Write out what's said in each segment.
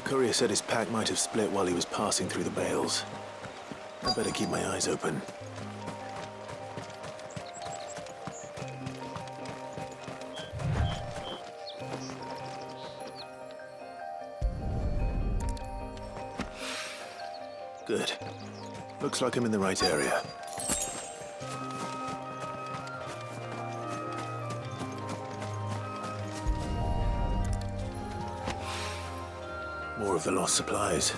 Courier said his pack might have split while he was passing through the bales. I better keep my eyes open. Good. Looks like I'm in the right area. More of the lost supplies.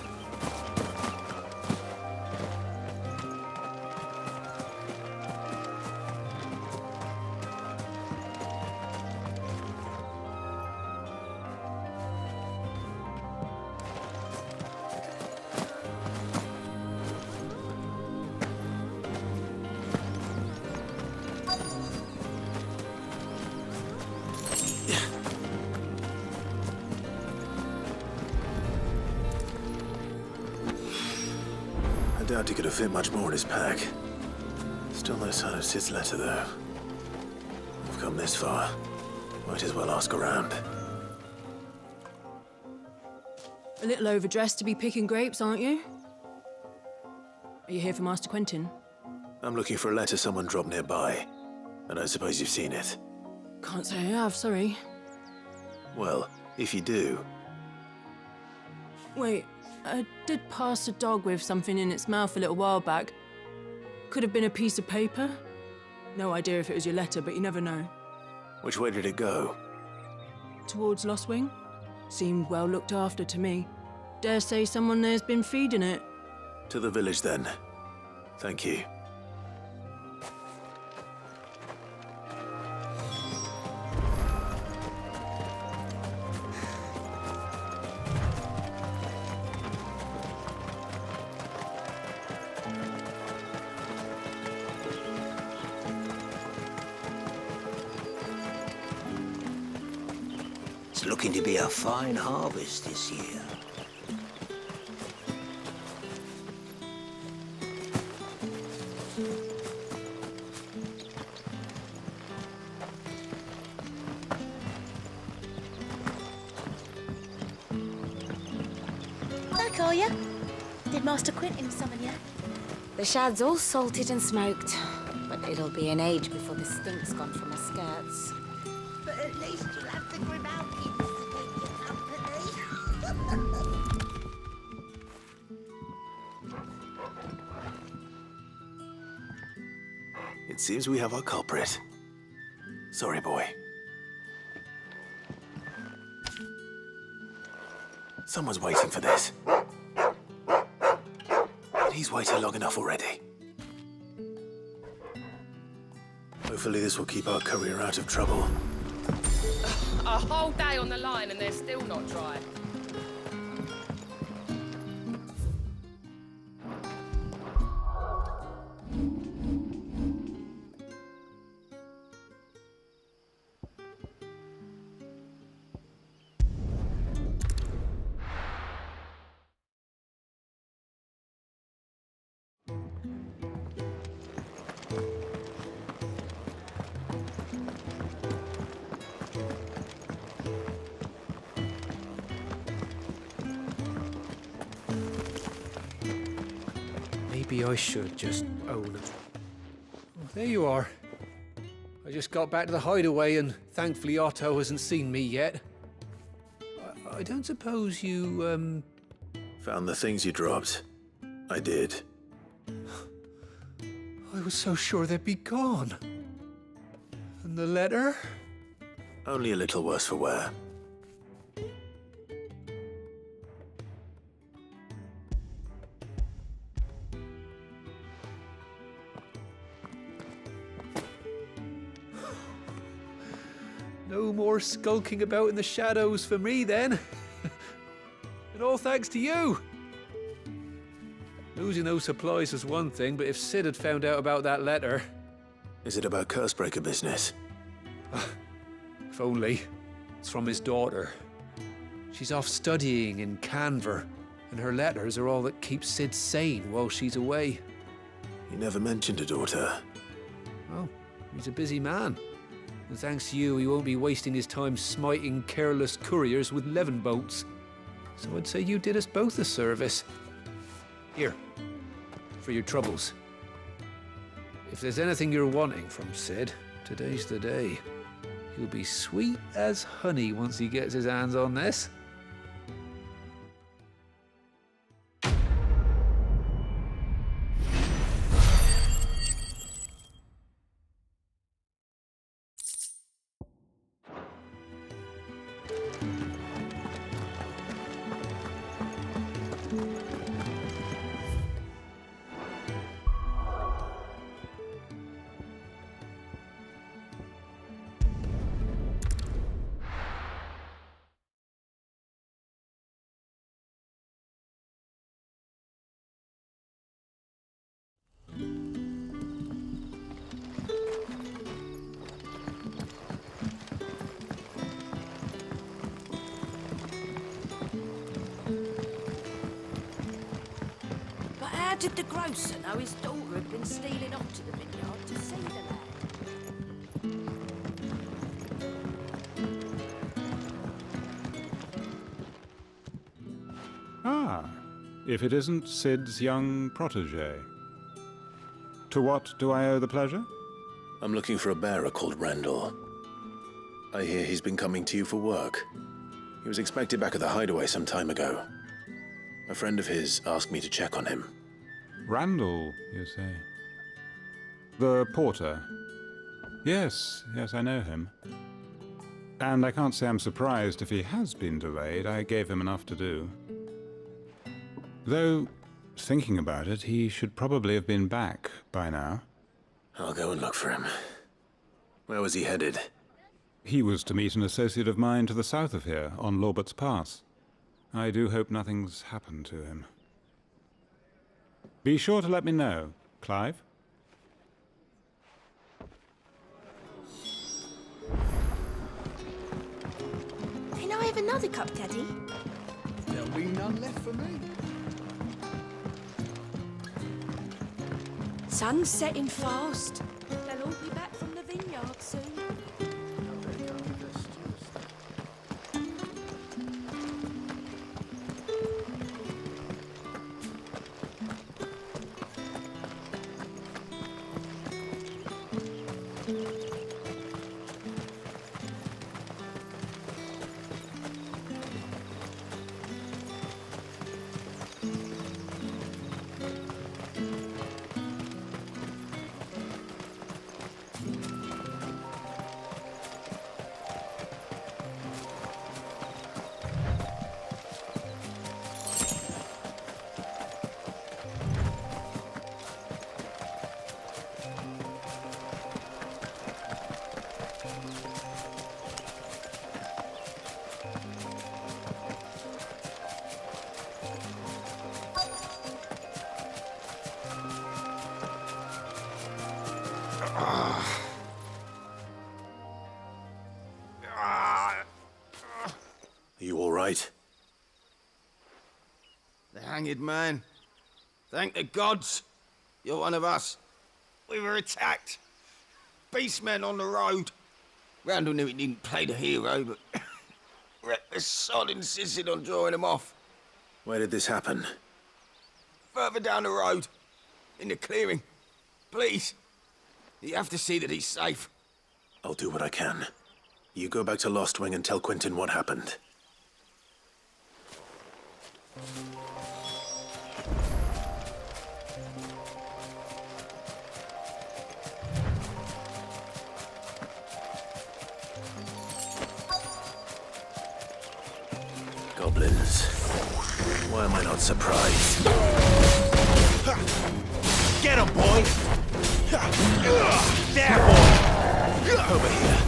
I doubt he could have fit much more in his pack. Still no sign of Sid's letter, though. We've come this far. Might as well ask around. A little overdressed to be picking grapes, aren't you? Are you here for Master Quentin? I'm looking for a letter someone dropped nearby. And I suppose you've seen it. Can't say I have, sorry. Well, if you do... Wait, I did pass a dog with something in its mouth a little while back. Could have been a piece of paper. No idea if it was your letter, but you never know. Which way did it go? Towards Lost Wing? Seemed well looked after to me. Dare say someone there's been feeding it. To the village, then. Thank you. It's looking to be a fine harvest this year. Back, are ya? Did Master Quentin summon ya? The shad's all salted and smoked, but it'll be an age before the stink's gone from my skirts. But at least you'll have the Grimalkins to keep you company. It seems we have our culprit. Sorry, boy. Someone's waiting for this. But he's waited long enough already. Hopefully this will keep our courier out of trouble. A whole day on the line and they're still not dry. Maybe I should just own it. Oh, there you are. I just got back to the hideaway and thankfully Otto hasn't seen me yet. I don't suppose you, Found the things you dropped. I did. I was so sure they'd be gone. And the letter? Only a little worse for wear. No more skulking about in the shadows for me, then. And all thanks to you. Losing those supplies was one thing, but if Sid had found out about that letter... Is it about Cursebreaker business? If only. It's from his daughter. She's off studying in Canver, and her letters are all that keeps Sid sane while she's away. He never mentioned a daughter. Oh, he's a busy man. And thanks to you, he won't be wasting his time smiting careless couriers with levin bolts. So I'd say you did us both a service. Here, for your troubles. If there's anything you're wanting from Sid, today's the day. He'll be sweet as honey once he gets his hands on this. But how did the grocer know his daughter had been stealing off to the vineyard to see the lad? Ah, if it isn't Sid's young protege. To what do I owe the pleasure? I'm looking for a bearer called Randall. I hear he's been coming to you for work. He was expected back at the hideaway some time ago. A friend of his asked me to check on him. Randall, you say? The porter? Yes, I know him. And I can't say I'm surprised if he has been delayed. I gave him enough to do. Though, thinking about it, he should probably have been back by now. I'll go and look for him. Where was he headed? He was to meet an associate of mine to the south of here, on Lorbert's Pass. I do hope nothing's happened to him. Be sure to let me know, Clive. Can I have another cup, Daddy? There'll be none left for me. Sun's setting fast. They'll all be back from the vineyard soon. Are you all right? The hanged man. Thank the gods. You're one of us. We were attacked. Beastmen on the road. Randall knew he didn't play the hero, but reckless sod insisted on drawing him off. Where did this happen? Further down the road. In the clearing. Please. You have to see that he's safe. I'll do what I can. You go back to Lost Wing and tell Quentin what happened. Goblins. Why am I not surprised? Get him, boy! There, boy! Over here.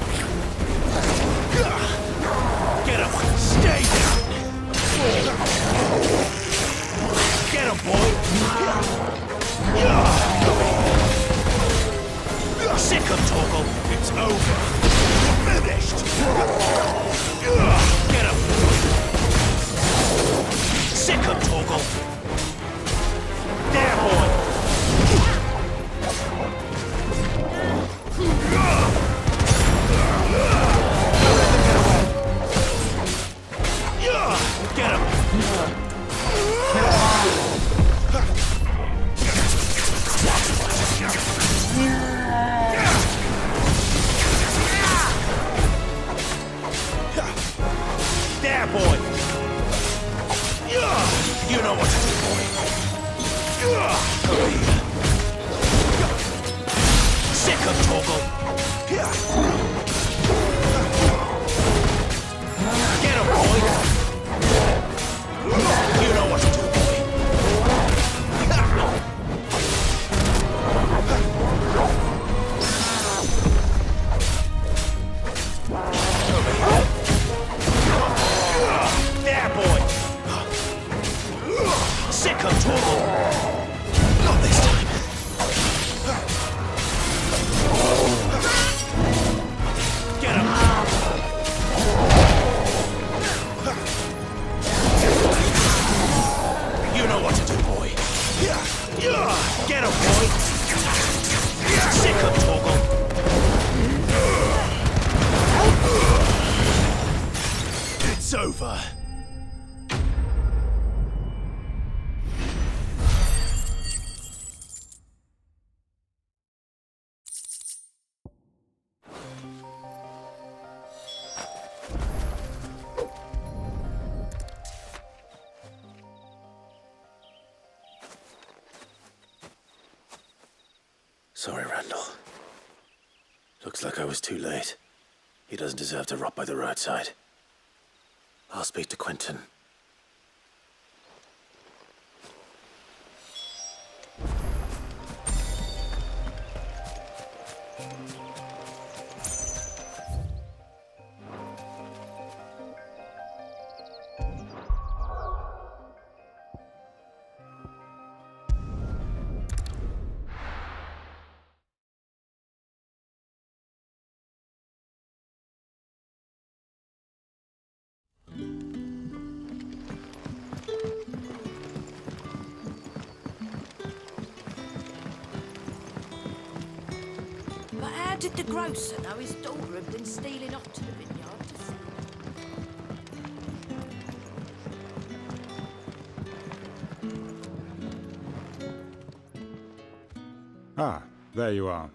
Get him! Stay down! Get him, boy! Sick him, Torgal! It's over! Finished! Get him! Sick him, Torgal! Over here. Sick of Torgal. Get him, boy. You know what to do, boy. Over here. There, boy. Sick of Torgal. Not this time. Get him. You know what to do, boy. Get him, boy. Sick of Torgal. It's over. Sorry, Randall. Looks like I was too late. He doesn't deserve to rot by the roadside. I'll speak to Quentin. But how did the grocer know his daughter had been stealing off to the vineyard to see Ah, there you are.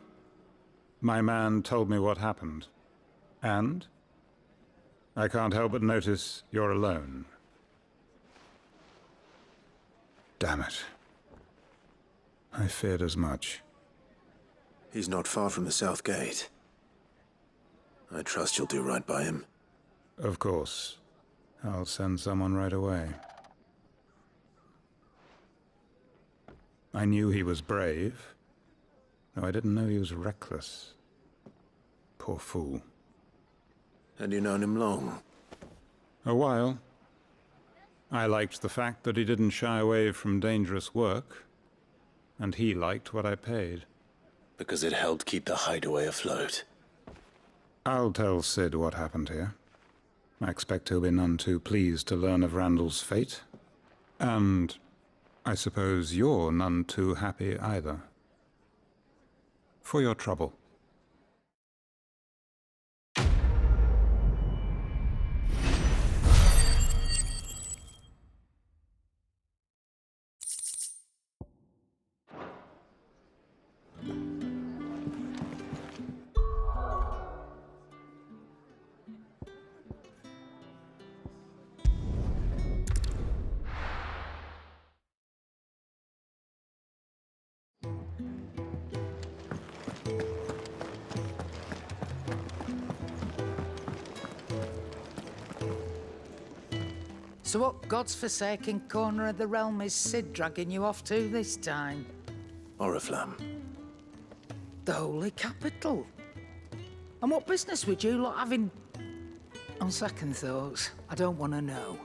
My man told me what happened. And? I can't help but notice you're alone. Damn it. I feared as much. He's not far from the South Gate. I trust you'll do right by him. Of course. I'll send someone right away. I knew he was brave, though I didn't know he was reckless. Poor fool. And you've known him long? A while. I liked the fact that he didn't shy away from dangerous work, and he liked what I paid. Because it helped keep the hideaway afloat. I'll tell Sid what happened here. I expect he'll be none too pleased to learn of Randall's fate. And I suppose you're none too happy either. For your trouble. So what God's forsaken corner of the realm is Sid dragging you off to this time? Oriflamme. The Holy Capital. And what business would you lot having... On second thoughts, I don't want to know.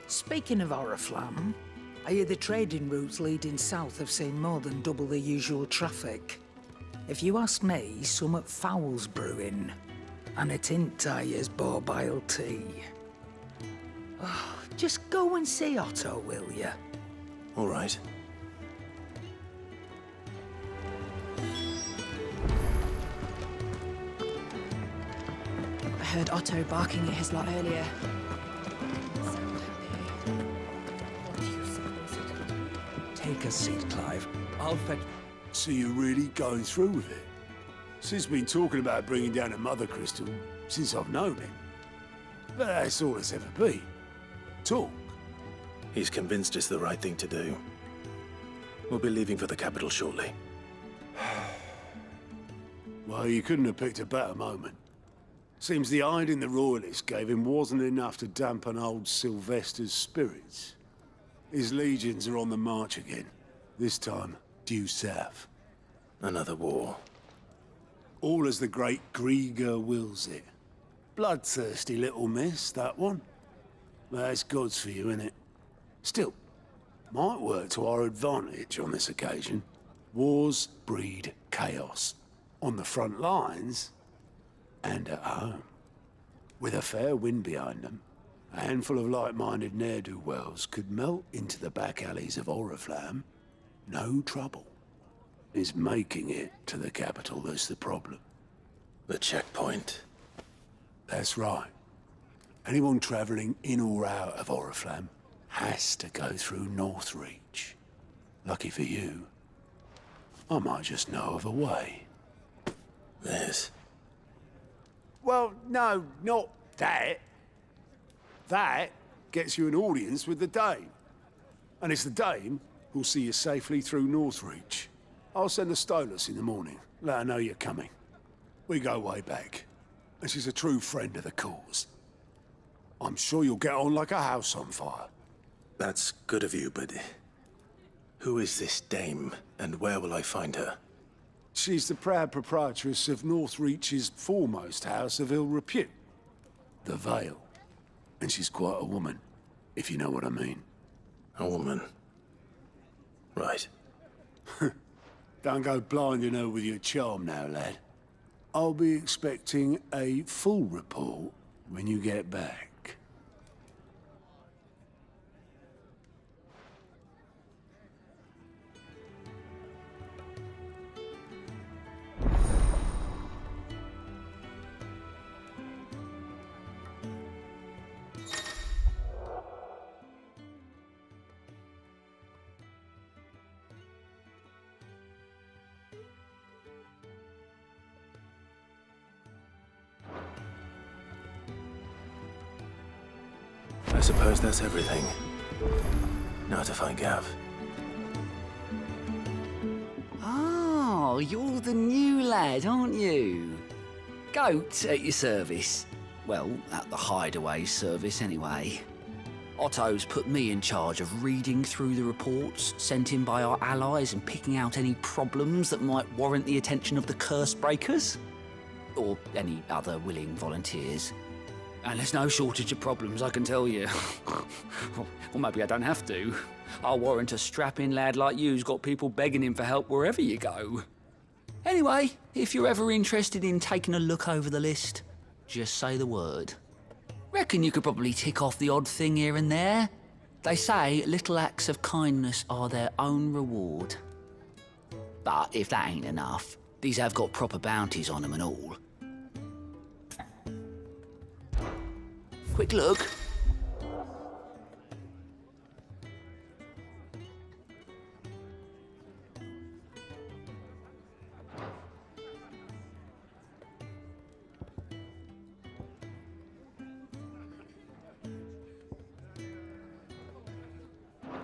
Speaking of Oriflamme, I hear the trading routes leading south have seen more than double the usual traffic. If you ask me, summat foul's brewing, and a tint tires borbile tea. Oh, just go and see Otto, will you? All right. heard Otto barking at his lot earlier. Take a seat, Clive. I'll fetch... So you're really going through with it? Sid's been talking about bringing down a mother crystal since I've known him. But that's all it's ever been. Talk. He's convinced it's the right thing to do. We'll be leaving for the capital shortly. Well, you couldn't have picked a better moment. Seems the hiding the Royalists gave him wasn't enough to dampen old Sylvester's spirits. His legions are on the march again. This time, due south. Another war. All as the great Grieger wills it. Bloodthirsty little miss, that one. That's God's for you, innit? Still, might work to our advantage on this occasion. Wars breed chaos. On the front lines, and at home. With a fair wind behind them, a handful of like-minded ne'er-do-wells could melt into the back alleys of Oriflamme. No trouble. It's making it to the capital that's the problem. The checkpoint. That's right. Anyone travelling in or out of Oriflamme has to go through Northreach. Lucky for you, I might just know of a way. This. Well, no, not that. That gets you an audience with the Dame. And it's the Dame who'll see you safely through Northreach. I'll send the Stolas in the morning. Let her know you're coming. We go way back. And she's a true friend of the cause. I'm sure you'll get on like a house on fire. That's good of you, but... who is this Dame, and where will I find her? She's the proud proprietress of Northreach's foremost house of ill repute, the Vale. And she's quite a woman, if you know what I mean. A woman. Right. Don't go blinding her with your charm now, lad. I'll be expecting a full report when you get back. I suppose that's everything. Now to find Gav. Oh, you're the new lad, aren't you? Goat at your service. Well, at the hideaway service, anyway. Otto's put me in charge of reading through the reports sent in by our allies and picking out any problems that might warrant the attention of the curse breakers. Or any other willing volunteers. And there's no shortage of problems, I can tell you. Or maybe I don't have to. I'll warrant a strapping lad like you's got people begging him for help wherever you go. Anyway, if you're ever interested in taking a look over the list, just say the word. Reckon you could probably tick off the odd thing here and there. They say little acts of kindness are their own reward. But if that ain't enough, these have got proper bounties on them and all. Quick look.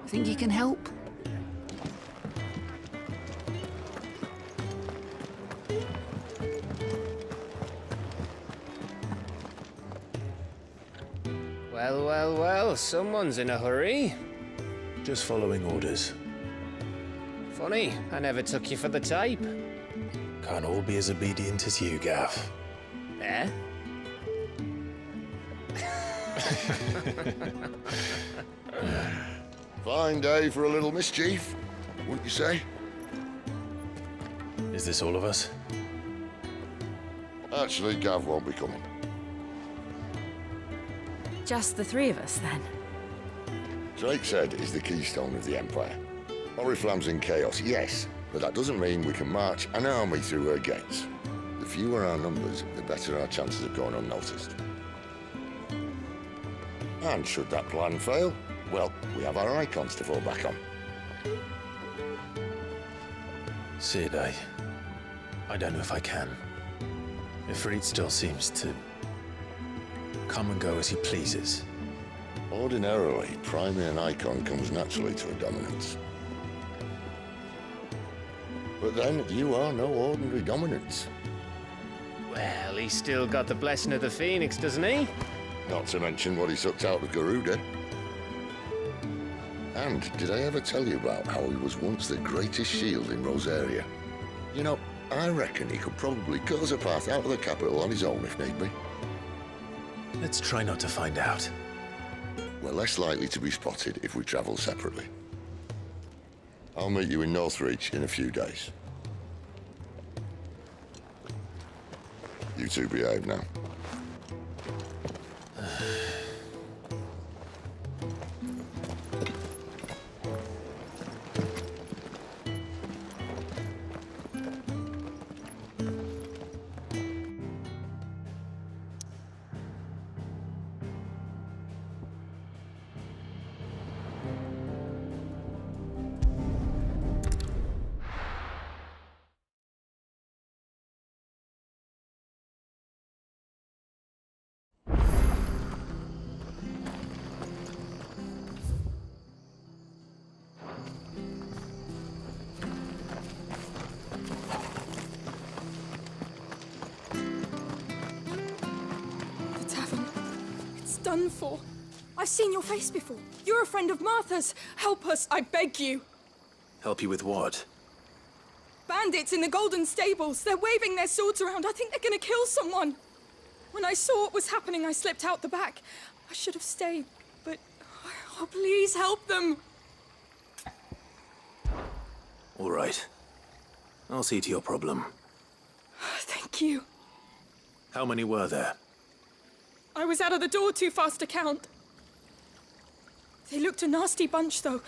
Think you can help? Well, well, well, someone's in a hurry. Just following orders. Funny, I never took you for the type. Can't all be as obedient as you, Gav. Eh? Fine day for a little mischief, wouldn't you say? Is this all of us? Actually, Gav won't be coming. Just the three of us, then? Drakeshead is the keystone of the Empire. Oriflamme's in chaos, yes, but that doesn't mean we can march an army through her gates. The fewer our numbers, the better our chances of going unnoticed. And should that plan fail, well, we have our icons to fall back on. Sid, I don't know if I can. If Reed still seems to come and go as he pleases. Ordinarily, priming an icon comes naturally to a dominance. But then, you are no ordinary dominance. Well, he's still got the blessing of the Phoenix, doesn't he? Not to mention what he sucked out of Garuda. And did I ever tell you about how he was once the greatest shield in Rosaria? You know, I reckon he could probably cut us a path out of the capital on his own if need be. Let's try not to find out. We're less likely to be spotted if we travel separately. I'll meet you in Northreach in a few days. You two behave now. Done for. I've seen your face before. You're a friend of Martha's. Help us, I beg you. Help you with what? Bandits in the Golden Stables. They're waving their swords around. I think they're gonna kill someone. When I saw what was happening, I slipped out the back. I should have stayed, but... Oh, please help them. All right. I'll see to your problem. Thank you. How many were there? I was out of the door too fast to count. They looked a nasty bunch, though.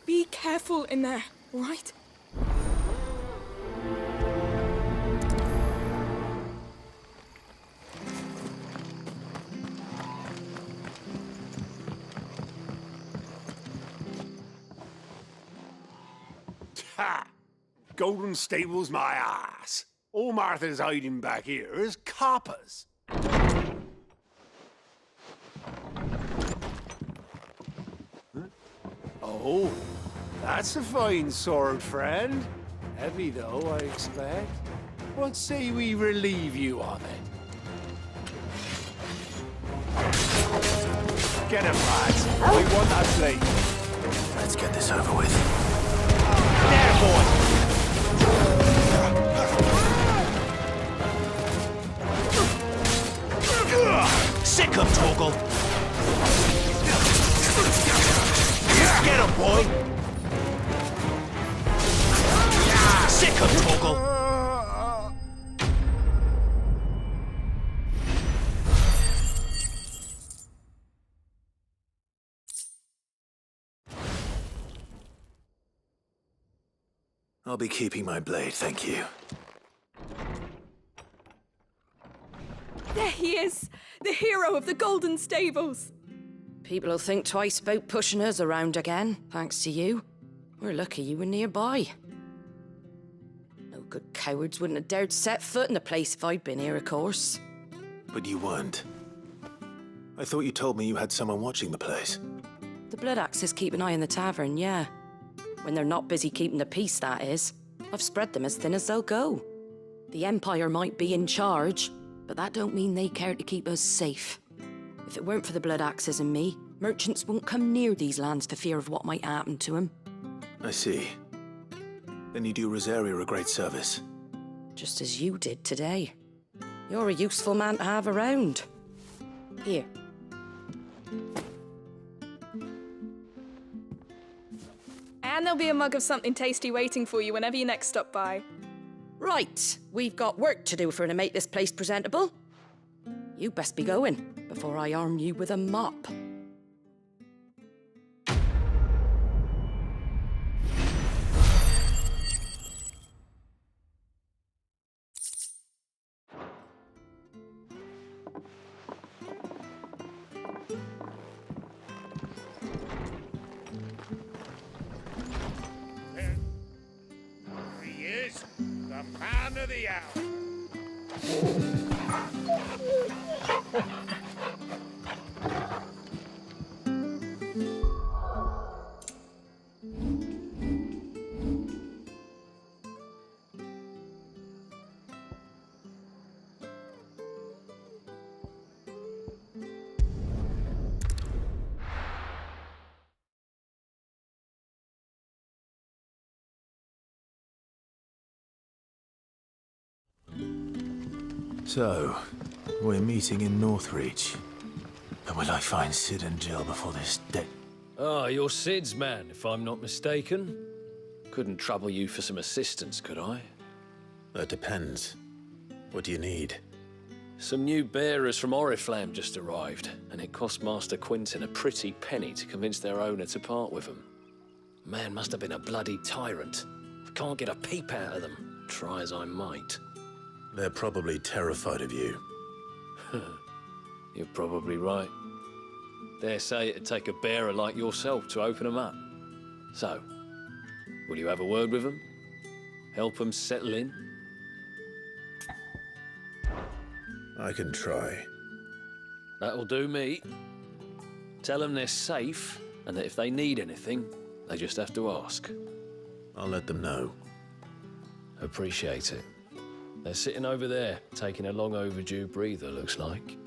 Be careful in there, all right? Ha! Golden Stables, my ass. All Martha's hiding back here is coppers. Oh, that's a fine sword, friend. Heavy, though, I expect. What say we relieve you of it? Get him, lads. I want that plate. Let's get this over with. There, boy! Sick him, Torgal! Get him, boy! Sick him, Torgal! I'll be keeping my blade, thank you. There he is, the hero of the Golden Stables. People will think twice about pushing us around again, thanks to you. We're lucky you were nearby. No good cowards wouldn't have dared set foot in the place if I'd been here, of course. But you weren't. I thought you told me you had someone watching the place. The Blood Axes keep an eye on the tavern, yeah. When they're not busy keeping the peace, that is. I've spread them as thin as they'll go. The Empire might be in charge, but that don't mean they care to keep us safe. If it weren't for the Blood Axes and me, merchants won't come near these lands for fear of what might happen to them. I see. Then you do Rosaria a great service. Just as you did today. You're a useful man to have around. Here. And there'll be a mug of something tasty waiting for you whenever you next stop by. Right, we've got work to do for to make this place presentable. You best be going before I arm you with a mop. is the fan of the hour. So, we're meeting in Northreach. And will I find Sid and Jill before this day? Ah, you're Sid's man, if I'm not mistaken. Couldn't trouble you for some assistance, could I? That depends. What do you need? Some new bearers from Oriflamme just arrived, and it cost Master Quinton a pretty penny to convince their owner to part with them. Man must have been a bloody tyrant. I can't get a peep out of them, try as I might. They're probably terrified of you. You're probably right. Dare say it'd take a bearer like yourself to open them up. So, will you have a word with them? Help them settle in? I can try. That'll do me. Tell them they're safe, and that if they need anything, they just have to ask. I'll let them know. Appreciate it. They're sitting over there, taking a long overdue breather, looks like.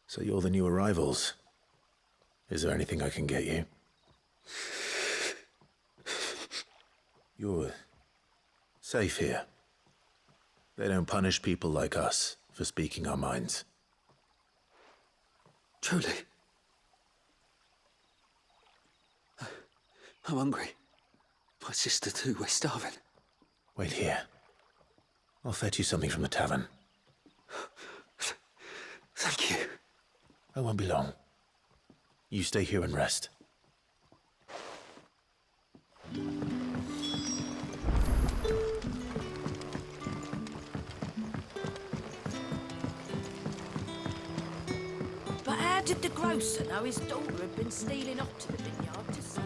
So you're the new arrivals. Is there anything I can get you? You're safe here. They don't punish people like us for speaking our minds. Truly. I'm hungry. My sister too, we're starving. Wait here. I'll fetch you something from the tavern. Thank you. I won't be long. You stay here and rest. But how did the grocer know his daughter had been stealing off to the vineyard to sell?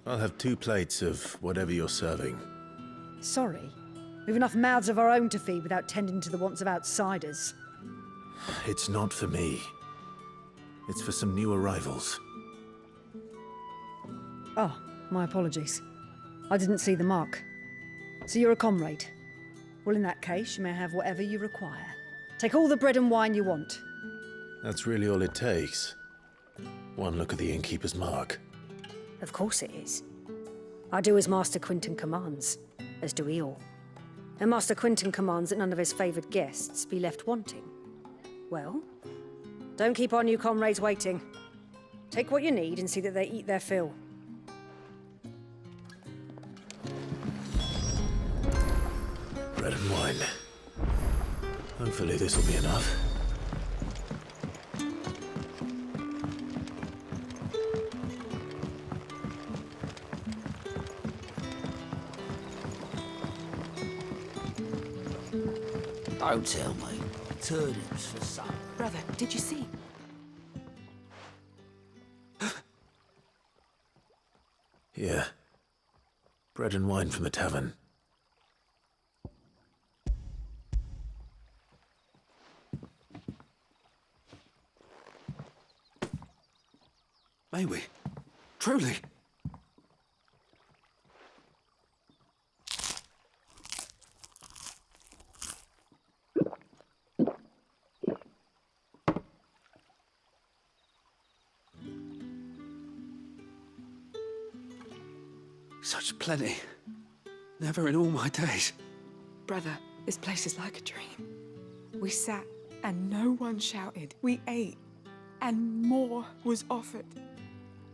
I'll have 2 plates of whatever you're serving. Sorry. We've enough mouths of our own to feed without tending to the wants of outsiders. It's not for me. It's for some new arrivals. Oh, my apologies. I didn't see the mark. So you're a comrade. Well, in that case, you may have whatever you require. Take all the bread and wine you want. That's really all it takes. One look at the innkeeper's mark. Of course it is. I do as Master Quinton commands, as do we all. And Master Quinton commands that none of his favoured guests be left wanting. Well, don't keep our new comrades waiting. Take what you need and see that they eat their fill. Bread and wine. Hopefully this will be enough. Don't tell me. Turnips for supper. Brother, did you see? Here. Bread and wine from the tavern. May we? Truly? Such plenty. Never in all my days. Brother, this place is like a dream. We sat and no one shouted. We ate and more was offered.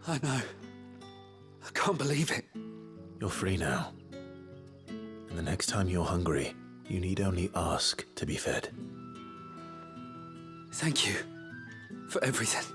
I know. I can't believe it. You're free now. And the next time you're hungry, you need only ask to be fed. Thank you for everything.